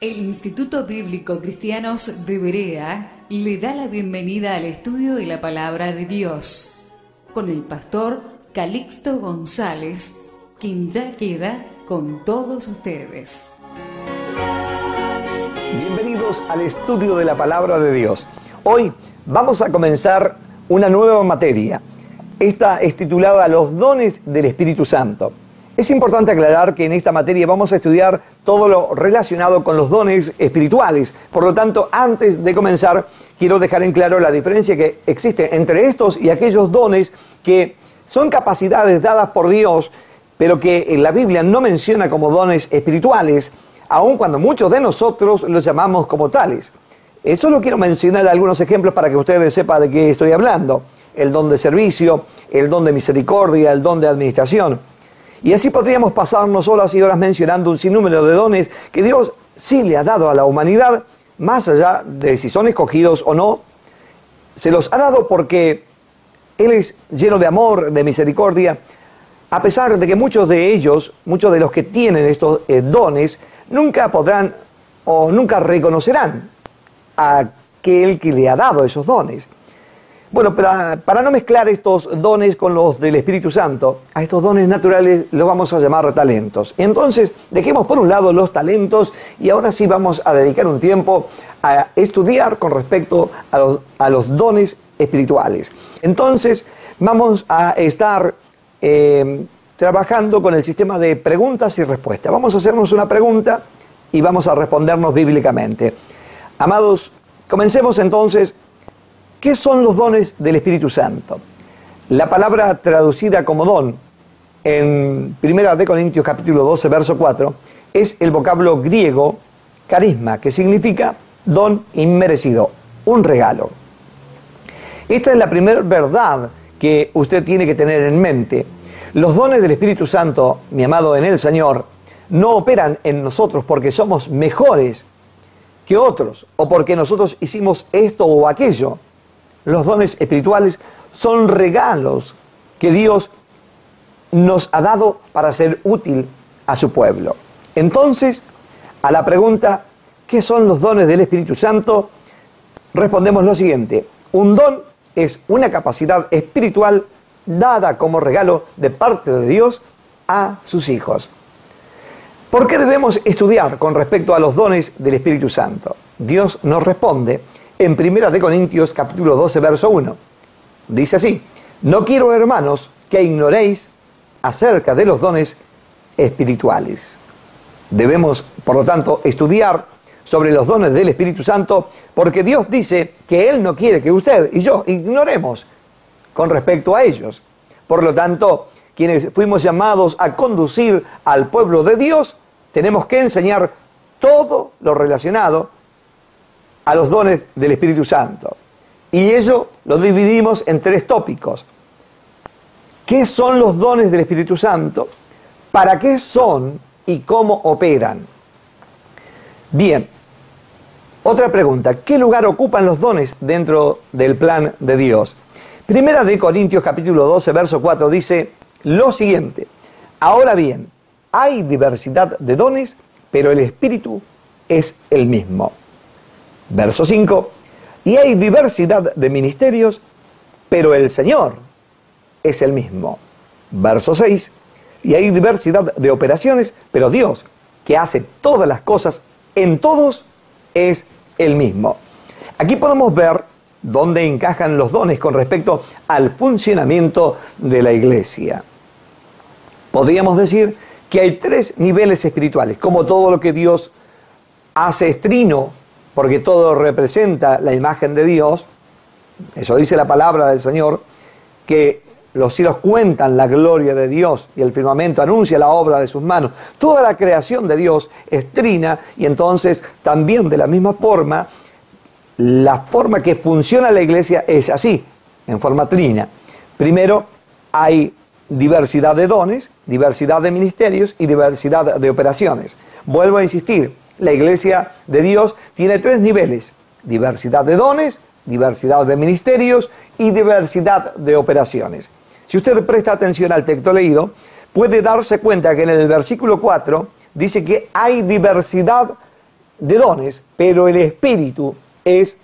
El Instituto Bíblico Cristianos de Berea le da la bienvenida al estudio de la Palabra de Dios con el pastor Calixto González, quien ya queda con todos ustedes. Bienvenidos al estudio de la Palabra de Dios. Hoy vamos a comenzar una nueva materia. Esta es titulada Los dones del Espíritu Santo. Es importante aclarar que en esta materia vamos a estudiar todo lo relacionado con los dones espirituales. Por lo tanto, antes de comenzar, quiero dejar en claro la diferencia que existe entre estos y aquellos dones que son capacidades dadas por Dios, pero que en la Biblia no menciona como dones espirituales, aun cuando muchos de nosotros los llamamos como tales. Solo quiero mencionar algunos ejemplos para que ustedes sepan de qué estoy hablando. El don de servicio, el don de misericordia, el don de administración. Y así podríamos pasarnos horas y horas mencionando un sinnúmero de dones que Dios sí le ha dado a la humanidad, más allá de si son escogidos o no. Se los ha dado porque Él es lleno de amor, de misericordia, a pesar de que muchos de ellos, muchos de los que tienen estos dones, nunca podrán o nunca reconocerán a aquel que le ha dado esos dones. Bueno, para no mezclar estos dones con los del Espíritu Santo, a estos dones naturales los vamos a llamar talentos. Entonces, dejemos por un lado los talentos y ahora sí vamos a dedicar un tiempo a estudiar con respecto a los dones espirituales. Entonces, vamos a estar trabajando con el sistema de preguntas y respuestas. Vamos a hacernos una pregunta y vamos a respondernos bíblicamente. Amados, comencemos entonces. ¿Qué son los dones del Espíritu Santo? La palabra traducida como don en 1 Corintios capítulo 12, verso 4, es el vocablo griego carisma, que significa don inmerecido, un regalo. Esta es la primera verdad que usted tiene que tener en mente. Los dones del Espíritu Santo, mi amado en el Señor, no operan en nosotros porque somos mejores que otros o porque nosotros hicimos esto o aquello. Los dones espirituales son regalos que Dios nos ha dado para ser útil a su pueblo. Entonces, a la pregunta, ¿qué son los dones del Espíritu Santo? Respondemos lo siguiente. Un don es una capacidad espiritual dada como regalo de parte de Dios a sus hijos. ¿Por qué debemos estudiar con respecto a los dones del Espíritu Santo? Dios nos responde en 1 Corintios capítulo 12, verso 1. Dice así: no quiero, hermanos, que ignoréis acerca de los dones espirituales. Debemos, por lo tanto, estudiar sobre los dones del Espíritu Santo, porque Dios dice que Él no quiere que usted y yo ignoremos con respecto a ellos. Por lo tanto, quienes fuimos llamados a conducir al pueblo de Dios, tenemos que enseñar todo lo relacionado a los dones del Espíritu Santo. Y ello lo dividimos en tres tópicos. ¿Qué son los dones del Espíritu Santo? ¿Para qué son y cómo operan? Bien, otra pregunta. ¿Qué lugar ocupan los dones dentro del plan de Dios? 1 Corintios capítulo 12, verso 4 dice lo siguiente: ahora bien, hay diversidad de dones, pero el Espíritu es el mismo. Verso 5, y hay diversidad de ministerios, pero el Señor es el mismo. Verso 6, y hay diversidad de operaciones, pero Dios, que hace todas las cosas en todos, es el mismo. Aquí podemos ver dónde encajan los dones con respecto al funcionamiento de la iglesia. Podríamos decir que hay tres niveles espirituales, como todo lo que Dios hace es trino, porque todo representa la imagen de Dios. Eso dice la palabra del Señor, que los cielos cuentan la gloria de Dios y el firmamento anuncia la obra de sus manos. Toda la creación de Dios es trina, y entonces también de la misma forma, la forma que funciona la iglesia es así, en forma trina. Primero, hay diversidad de dones, diversidad de ministerios y diversidad de operaciones. Vuelvo a insistir, la iglesia de Dios tiene tres niveles: diversidad de dones, diversidad de ministerios y diversidad de operaciones. Si usted presta atención al texto leído, puede darse cuenta que en el versículo 4 dice que hay diversidad de dones, pero el espíritu es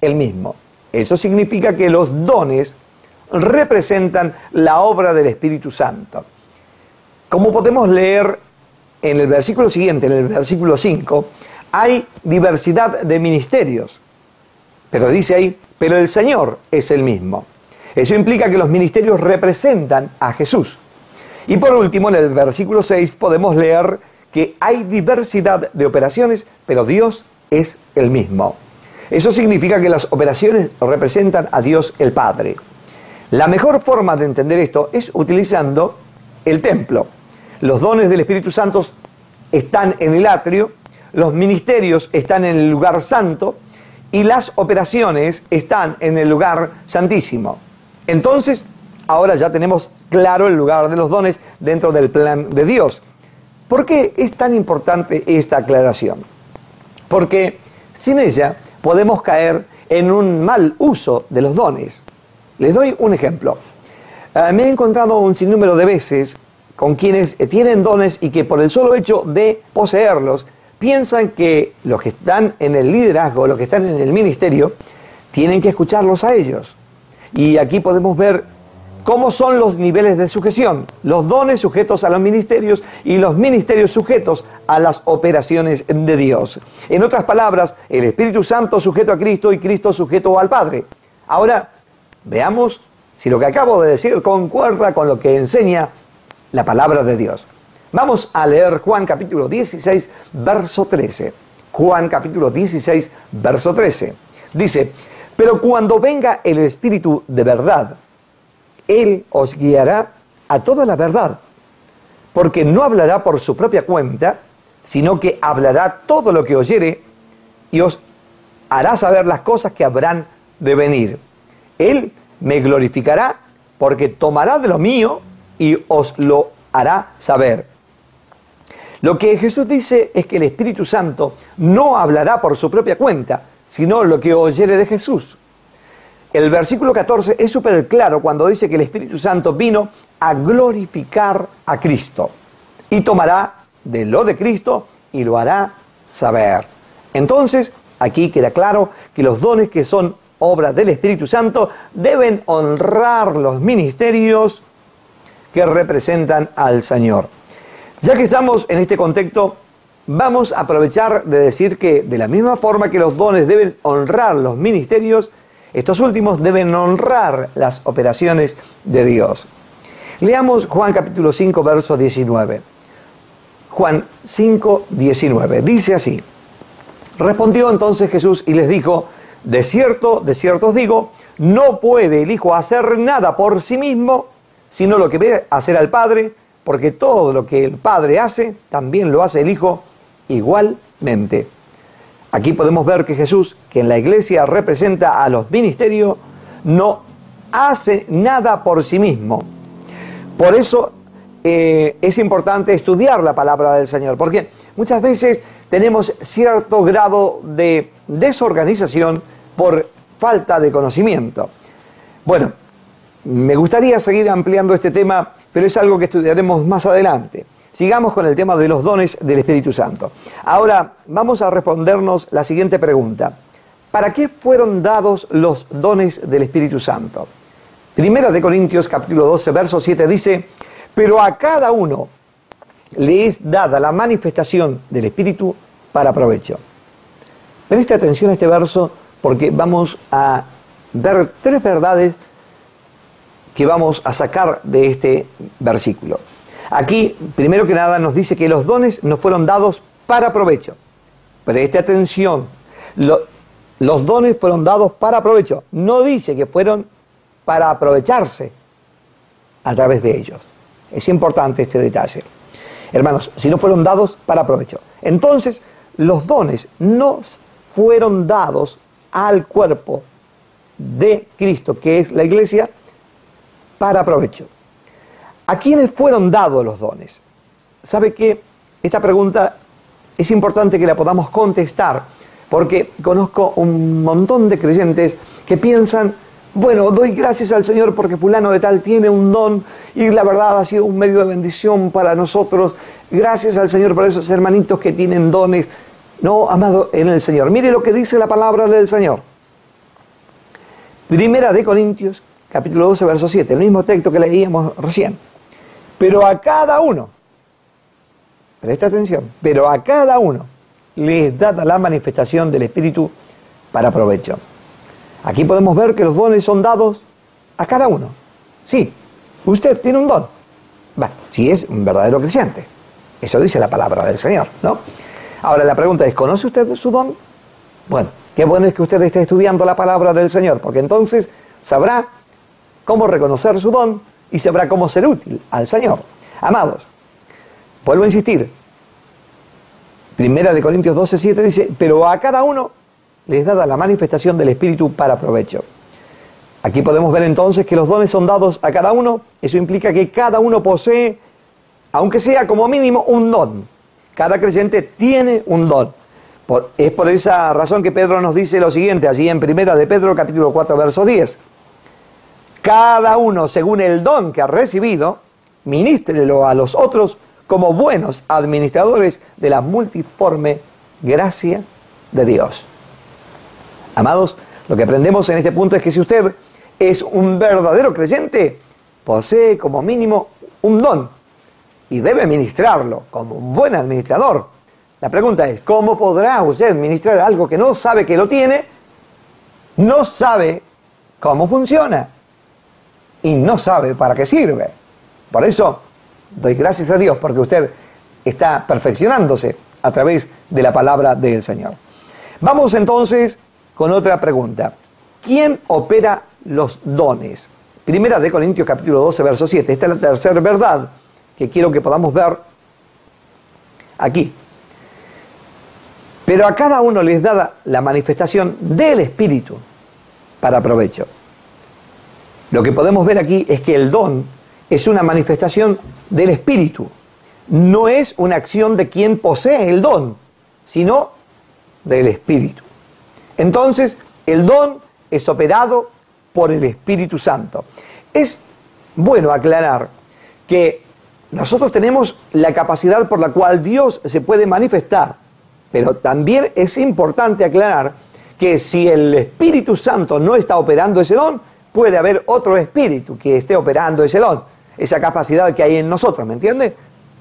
el mismo. Eso significa que los dones representan la obra del Espíritu Santo. Como podemos leer en el versículo siguiente, en el versículo 5, hay diversidad de ministerios, pero dice ahí, pero el Señor es el mismo. Eso implica que los ministerios representan a Jesús. Y por último, en el versículo 6 podemos leer que hay diversidad de operaciones, pero Dios es el mismo. Eso significa que las operaciones representan a Dios el Padre. La mejor forma de entender esto es utilizando el templo. Los dones del Espíritu Santo están en el atrio, los ministerios están en el lugar santo y las operaciones están en el lugar santísimo. Entonces, ahora ya tenemos claro el lugar de los dones dentro del plan de Dios. ¿Por qué es tan importante esta aclaración? Porque sin ella podemos caer en un mal uso de los dones. Les doy un ejemplo. Me he encontrado un sinnúmero de veces con quienes tienen dones y que por el solo hecho de poseerlos piensan que los que están en el liderazgo, los que están en el ministerio, tienen que escucharlos a ellos. Y aquí podemos ver cómo son los niveles de sujeción. Los dones sujetos a los ministerios y los ministerios sujetos a las operaciones de Dios. En otras palabras, el Espíritu Santo sujeto a Cristo y Cristo sujeto al Padre. Ahora, veamos si lo que acabo de decir concuerda con lo que enseña la palabra de Dios. Vamos a leer Juan capítulo 16, verso 13. Juan capítulo 16, verso 13. Dice, pero cuando venga el Espíritu de verdad, Él os guiará a toda la verdad, porque no hablará por su propia cuenta, sino que hablará todo lo que oyere y os hará saber las cosas que habrán de venir. Él me glorificará porque tomará de lo mío y os lo hará saber. Lo que Jesús dice es que el Espíritu Santo no hablará por su propia cuenta, sino lo que oyere de Jesús. El versículo 14 es súper claro cuando dice que el Espíritu Santo vino a glorificar a Cristo y tomará de lo de Cristo y lo hará saber. Entonces, aquí queda claro que los dones que son obra del Espíritu Santo deben honrar los ministerios que representan al Señor. Ya que estamos en este contexto, vamos a aprovechar de decir que de la misma forma que los dones deben honrar los ministerios, estos últimos deben honrar las operaciones de Dios. Leamos Juan capítulo 5, verso 19. Juan 5, 19. Dice así, respondió entonces Jesús y les dijo, de cierto os digo, no puede el Hijo hacer nada por sí mismo, sino lo que ve hacer al Padre, porque todo lo que el Padre hace, también lo hace el Hijo igualmente. Aquí podemos ver que Jesús, que en la iglesia representa a los ministerios, no hace nada por sí mismo. Por eso es importante estudiar la palabra del Señor, porque muchas veces tenemos cierto grado de desorganización por falta de conocimiento. Bueno, me gustaría seguir ampliando este tema, pero es algo que estudiaremos más adelante. Sigamos con el tema de los dones del Espíritu Santo. Ahora vamos a respondernos la siguiente pregunta. ¿Para qué fueron dados los dones del Espíritu Santo? Primera de Corintios capítulo 12, verso 7 dice, pero a cada uno le es dada la manifestación del Espíritu para provecho. Preste atención a este verso porque vamos a ver tres verdades que vamos a sacar de este versículo. Aquí, primero que nada, nos dice que los dones nos fueron dados para provecho. Preste atención, los dones fueron dados para provecho. No dice que fueron para aprovecharse a través de ellos. Es importante este detalle. Hermanos, si no fueron dados para provecho. Entonces, los dones no fueron dados al cuerpo de Cristo, que es la iglesia, para provecho. ¿A quiénes fueron dados los dones? ¿Sabe qué? Esta pregunta es importante que la podamos contestar, porque conozco un montón de creyentes que piensan, bueno, doy gracias al Señor porque fulano de tal tiene un don y la verdad ha sido un medio de bendición para nosotros. Gracias al Señor por esos hermanitos que tienen dones. No, amado, en el Señor. Mire lo que dice la palabra del Señor. Primera de Corintios, capítulo 12, verso 7, el mismo texto que leíamos recién. Pero a cada uno, presta atención, pero a cada uno le es dada la manifestación del Espíritu para provecho. Aquí podemos ver que los dones son dados a cada uno. Sí, usted tiene un don. Bueno, si es un verdadero creyente. Eso dice la palabra del Señor, ¿no? Ahora la pregunta es, ¿conoce usted su don? Bueno, qué bueno es que usted esté estudiando la palabra del Señor, porque entonces sabrá cómo reconocer su don y sabrá cómo ser útil al Señor. Amados, vuelvo a insistir. Primera de Corintios 12, 7 dice, pero a cada uno les dada la manifestación del Espíritu para provecho. Aquí podemos ver entonces que los dones son dados a cada uno. Eso implica que cada uno posee, aunque sea como mínimo, un don. Cada creyente tiene un don. Es por esa razón que Pedro nos dice lo siguiente, allí en Primera de Pedro, capítulo 4, verso 10. Cada uno, según el don que ha recibido, ministrelo a los otros como buenos administradores de la multiforme gracia de Dios. Amados, lo que aprendemos en este punto es que si usted es un verdadero creyente, posee como mínimo un don y debe ministrarlo como un buen administrador. La pregunta es, ¿cómo podrá usted administrar algo que no sabe que lo tiene, no sabe cómo funciona y no sabe para qué sirve? Por eso, doy gracias a Dios porque usted está perfeccionándose a través de la palabra del Señor. Vamos entonces con otra pregunta. ¿Quién opera los dones? Primera de Corintios capítulo 12, verso 7. Esta es la tercera verdad que quiero que podamos ver aquí. Pero a cada uno les da la manifestación del Espíritu para provecho. Lo que podemos ver aquí es que el don es una manifestación del Espíritu. No es una acción de quien posee el don, sino del Espíritu. Entonces, el don es operado por el Espíritu Santo. Es bueno aclarar que nosotros tenemos la capacidad por la cual Dios se puede manifestar, pero también es importante aclarar que si el Espíritu Santo no está operando ese don, puede haber otro espíritu que esté operando ese don, esa capacidad que hay en nosotros, ¿me entiende?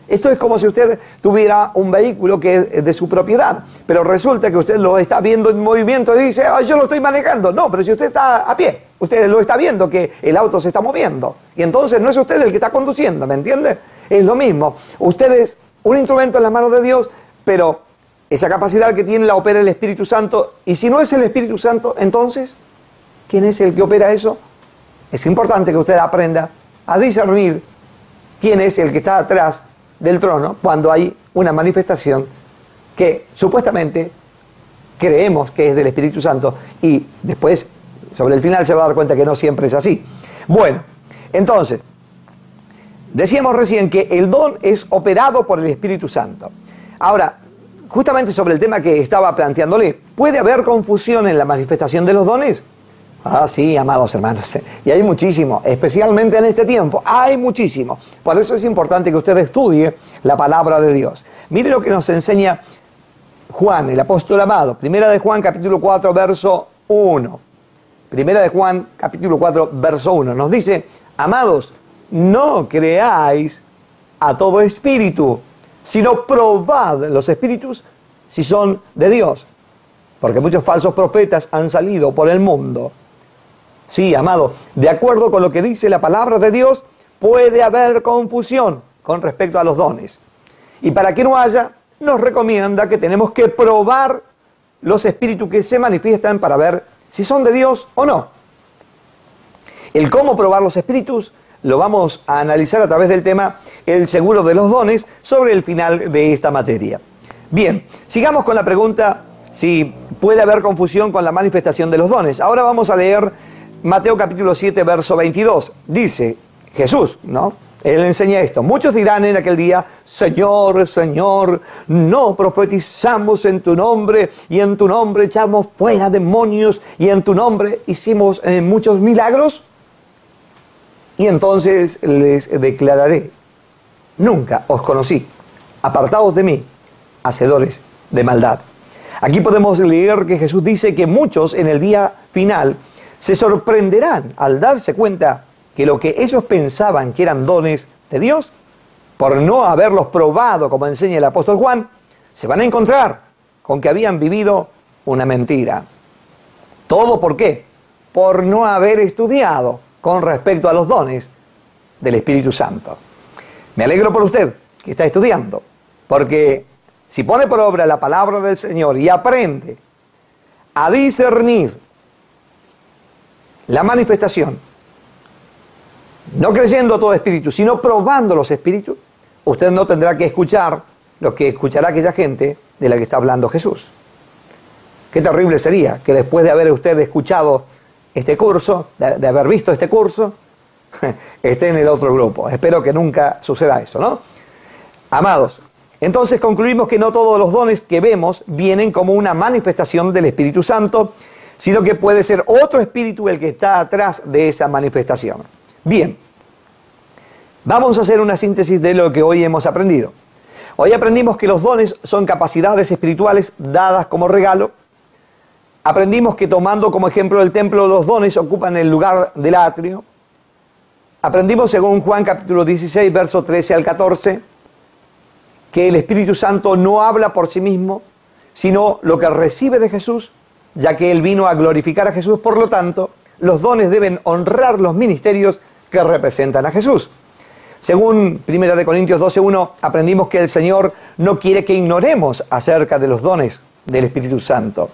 Esto es como si usted tuviera un vehículo que es de su propiedad, pero resulta que usted lo está viendo en movimiento y dice, yo lo estoy manejando. No, pero si usted está a pie, usted lo está viendo que el auto se está moviendo. Y entonces no es usted el que está conduciendo, ¿me entiende? Es lo mismo. Usted es un instrumento en las manos de Dios, pero esa capacidad que tiene la opera el Espíritu Santo. Y si no es el Espíritu Santo, entonces, ¿quién es el que opera eso? Es importante que usted aprenda a discernir quién es el que está atrás del trono cuando hay una manifestación que supuestamente creemos que es del Espíritu Santo y después sobre el final se va a dar cuenta que no siempre es así. Bueno, entonces decíamos recién que el don es operado por el Espíritu Santo. Ahora, justamente sobre el tema que estaba planteándole, ¿puede haber confusión en la manifestación de los dones? Ah, sí, amados hermanos, y hay muchísimo, especialmente en este tiempo, hay muchísimo. Por eso es importante que usted estudie la palabra de Dios. Mire lo que nos enseña Juan, el apóstol amado. Primera de Juan, capítulo 4, verso 1. Primera de Juan, capítulo 4, verso 1. Nos dice, amados, no creáis a todo espíritu, sino probad los espíritus si son de Dios. Porque muchos falsos profetas han salido por el mundo. Sí, amado, de acuerdo con lo que dice la palabra de Dios, puede haber confusión con respecto a los dones. Y para que no haya, nos recomienda que tenemos que probar los espíritus que se manifiestan para ver si son de Dios o no. El cómo probar los espíritus lo vamos a analizar a través del tema El seguro de los dones sobre el final de esta materia. Bien, sigamos con la pregunta si puede haber confusión con la manifestación de los dones. Ahora vamos a leer Mateo capítulo 7, verso 22. Dice Jesús, ¿no? Él enseña esto. Muchos dirán en aquel día, Señor, Señor, ¿no profetizamos en tu nombre y en tu nombre echamos fuera demonios y en tu nombre hicimos muchos milagros? Y entonces les declararé, nunca os conocí, apartados de mí, hacedores de maldad. Aquí podemos leer que Jesús dice que muchos en el día final se sorprenderán al darse cuenta que lo que ellos pensaban que eran dones de Dios, por no haberlos probado, como enseña el apóstol Juan, se van a encontrar con que habían vivido una mentira. ¿Todo por qué? Por no haber estudiado con respecto a los dones del Espíritu Santo. Me alegro por usted que está estudiando, porque si pone por obra la palabra del Señor y aprende a discernir la manifestación, no creyendo todo espíritu, sino probando los espíritus, usted no tendrá que escuchar lo que escuchará aquella gente de la que está hablando Jesús. Qué terrible sería que después de haber usted escuchado este curso, de haber visto este curso, esté en el otro grupo. Espero que nunca suceda eso, ¿no? Amados, entonces concluimos que no todos los dones que vemos vienen como una manifestación del Espíritu Santo, sino que puede ser otro espíritu el que está atrás de esa manifestación. Bien, vamos a hacer una síntesis de lo que hoy hemos aprendido. Hoy aprendimos que los dones son capacidades espirituales dadas como regalo. Aprendimos que tomando como ejemplo el templo, los dones ocupan el lugar del atrio. Aprendimos según Juan capítulo 16, verso 13 al 14, que el Espíritu Santo no habla por sí mismo, sino lo que recibe de Jesús, ya que Él vino a glorificar a Jesús. Por lo tanto, los dones deben honrar los ministerios que representan a Jesús. Según 1 Corintios 12:1, aprendimos que el Señor no quiere que ignoremos acerca de los dones del Espíritu Santo.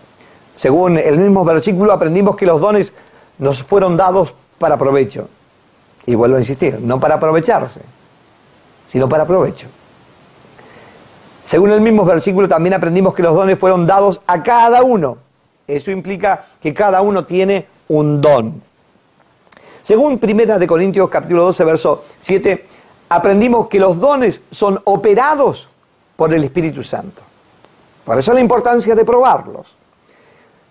Según el mismo versículo, aprendimos que los dones nos fueron dados para provecho. Y vuelvo a insistir, no para aprovecharse, sino para provecho. Según el mismo versículo, también aprendimos que los dones fueron dados a cada uno. Eso implica que cada uno tiene un don. Según 1 Corintios capítulo 12, verso 7, aprendimos que los dones son operados por el Espíritu Santo. Por eso la importancia de probarlos.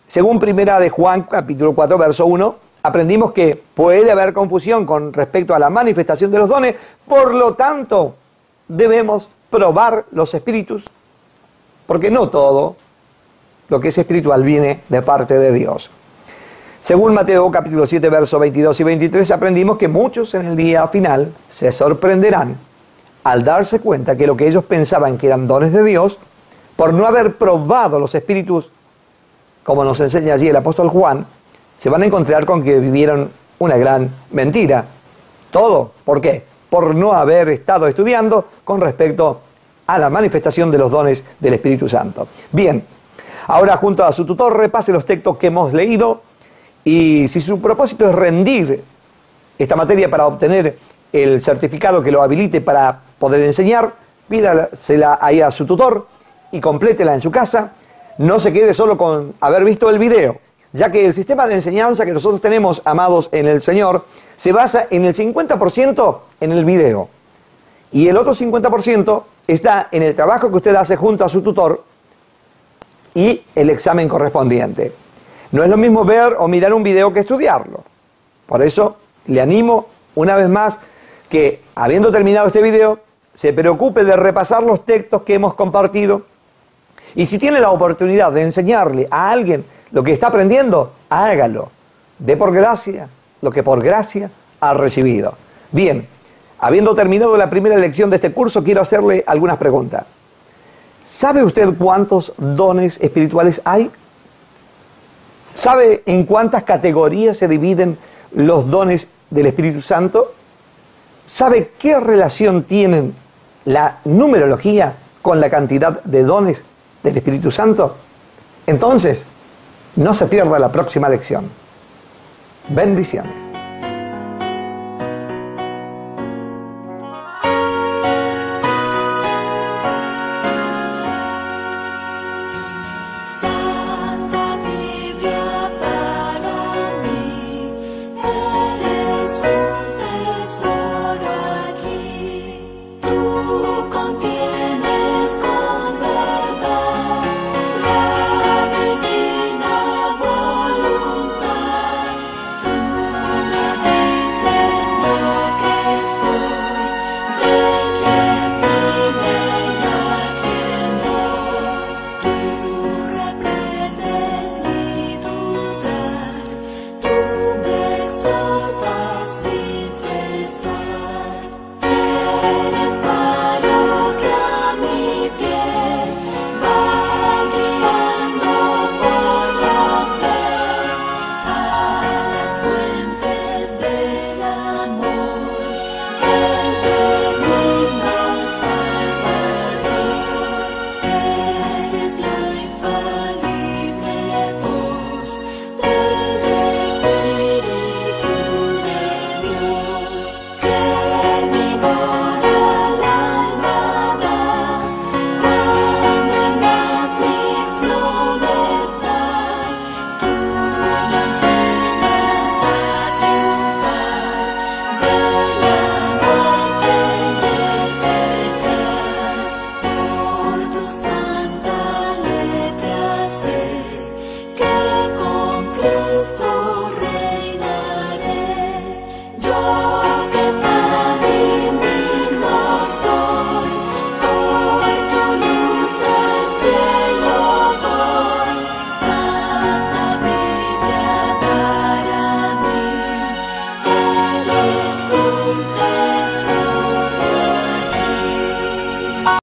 Según 1 Juan capítulo 4, verso 1, aprendimos que puede haber confusión con respecto a la manifestación de los dones, por lo tanto, debemos probar los espíritus, porque no todo lo que es espiritual viene de parte de Dios. Según Mateo capítulo 7, versos 22 y 23, aprendimos que muchos en el día final se sorprenderán al darse cuenta que lo que ellos pensaban que eran dones de Dios, por no haber probado los espíritus, como nos enseña allí el apóstol Juan, se van a encontrar con que vivieron una gran mentira. Todo, ¿por qué? Por no haber estado estudiando con respecto a la manifestación de los dones del Espíritu Santo. Bien, ahora junto a su tutor repase los textos que hemos leído, y si su propósito es rendir esta materia para obtener el certificado que lo habilite para poder enseñar, pídasela ahí a su tutor y complétela en su casa. No se quede solo con haber visto el video, ya que el sistema de enseñanza que nosotros tenemos, amados en el Señor, se basa en el 50% en el video. Y el otro 50% está en el trabajo que usted hace junto a su tutor y el examen correspondiente. No es lo mismo ver o mirar un video que estudiarlo. Por eso le animo una vez más que, habiendo terminado este video, se preocupe de repasar los textos que hemos compartido. Y si tiene la oportunidad de enseñarle a alguien lo que está aprendiendo, hágalo. Dé por gracia lo que por gracia ha recibido. Bien, habiendo terminado la primera lección de este curso, quiero hacerle algunas preguntas. ¿Sabe usted cuántos dones espirituales hay? ¿Sabe en cuántas categorías se dividen los dones del Espíritu Santo? ¿Sabe qué relación tienen la numerología con la cantidad de dones del Espíritu Santo? Entonces, no se pierda la próxima lección. Bendiciones.